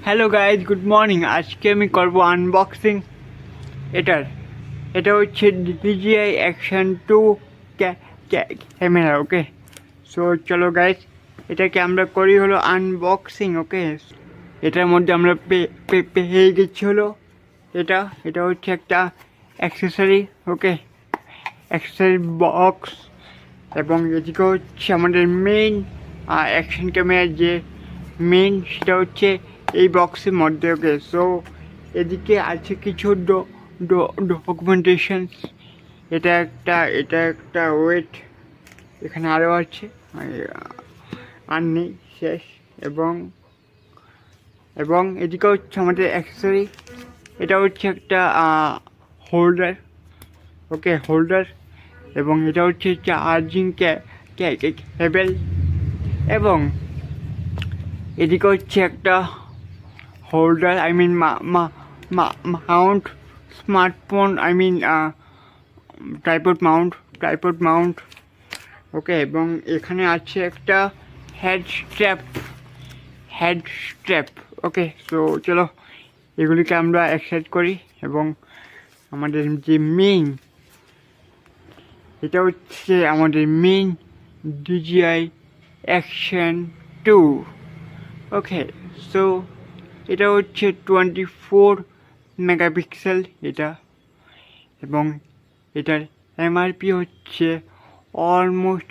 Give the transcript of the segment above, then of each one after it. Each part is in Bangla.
Hello guys, good morning. আজকে আমি করবো আনবক্সিং এটা হচ্ছে DJI Action 2 ক্যামেরা। ওকে, সো চলো গাইজ, এটাকে আমরা করি হলো আনবক্সিং। ওকে, এটার মধ্যে আমরা পেয়ে গেছি হলো এটা হচ্ছে একটা অ্যাক্সেসরি। ওকে, অ্যাক্সেসরি বক্স, এবং এদিকে হচ্ছে আমাদের মেইন অ্যাকশন ক্যামেরার যে মেইন, সেটা হচ্ছে এই বক্সের মধ্যে। ওকে, সো এদিকে আছে কিছু ডকুমেন্টেশন। এটা একটা ওয়েট, এখানে আরও আছে, আর নেই, শেষ। এবং এদিকে হচ্ছে আমাদের অ্যাক্সেসরি। এটা হচ্ছে একটা হোল্ডার। ওকে, হোল্ডার, এবং এটা হচ্ছে চার্জিং কেবল, এবং এদিকে হচ্ছে একটা holder, I mean mount smartphone, I mean tripod mount. Okay, এবং এখানে আছে একটা হেড স্ট্র্যাপ। ওকে, সো চলো এগুলিকে আমরা অ্যাক্সেস করি। এবং আমাদের যে মেইন, এটা হচ্ছে আমাদের মেইন DJI Action 2। ওকে, সো এটা হচ্ছে 24 মেগাপিক্সেল এটা, এবং এটার MRP হচ্ছে অলমোস্ট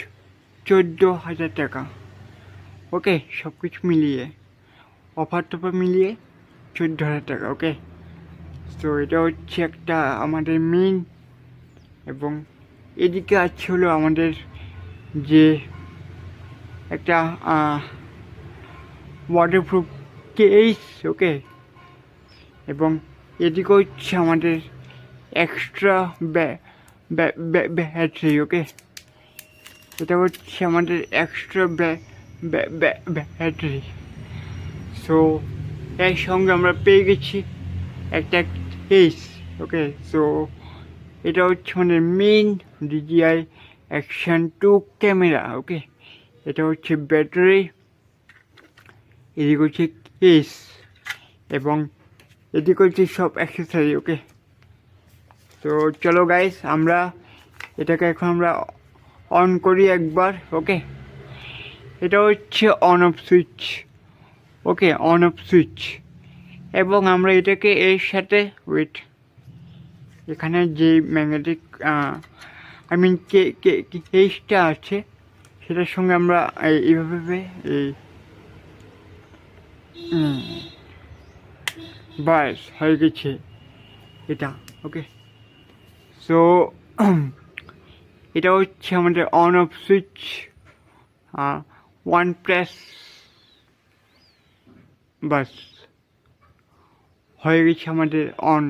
14,000 টাকা। ওকে, সব কিছু মিলিয়ে, অফার টফার মিলিয়ে 14,000 টাকা। ওকে, তো এটা হচ্ছে একটা আমাদের মেইন, এবং এদিকে আছে হলো আমাদের যে একটা ওয়াটারপ্রুফ কেস। ওকে, এবং এদিকে হচ্ছে আমাদের এক্সট্রা ব্যাটারি। ওকে, এটা হচ্ছে আমাদের এক্সট্রা ব্যাটারি। সো এর সঙ্গে আমরা পেয়ে গেছি একটা কেস। ওকে, সো এটা হচ্ছে আমাদের মেইন DJI Action 2 ক্যামেরা। ওকে, এটা হচ্ছে ব্যাটারি, এদিকে হচ্ছে কেস, এবং এদিকে হচ্ছে সব অ্যাক্সেসরি। ওকে, তো চলো গাইস, আমরা এটাকে এখন আমরা অন করি একবার। ওকে, এটা হচ্ছে on off switch. Okay, on off switch, এবং আমরা এটাকে এর সাথে এখানে যে ম্যাগনেটিক আই মিন কেসটা আছে, সেটার সঙ্গে আমরা এইভাবে বাস হয়ে গেছে এটা। ওকে, সো এটা হচ্ছে আমাদের on off switch. One press, বাস হয়ে গেছে আমাদের অন।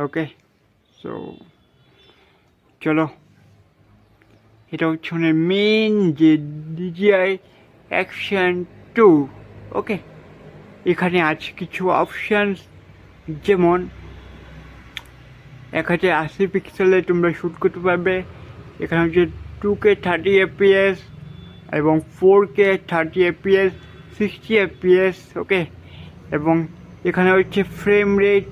ওকে, সো চলো, এটা হচ্ছে আমাদের মেন যে DJI Action 2। ওকে, এখানে আছে কিছু অপশানস, যেমন 1080 পিক্সেলে তোমরা শ্যুট করতে পারবে। এখানে হচ্ছে 2K 30 FPS, এবং 4K 30 FPS, 60 FPS। ওকে, এবং এখানে হচ্ছে ফ্রেম রেট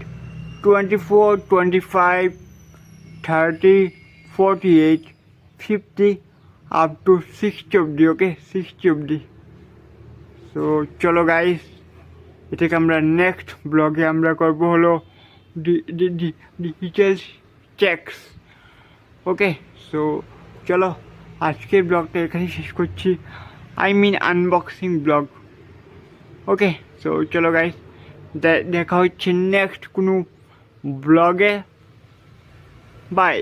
24, 25, 30, 48, 50 আপ টু 60 অবধি। ওকে, 60 অবধি। সো চলো গাইস, এটাকে আমরা নেক্সট ব্লগে আমরা করবো হলো ডিটেলস চেকস। ওকে, সো চলো আজকের ব্লগটা এখানেই শেষ করছি, I mean unboxing vlog. Okay, so চলো গাইস, দেখা হচ্ছে নেক্সট কোনো ব্লগে। বাই।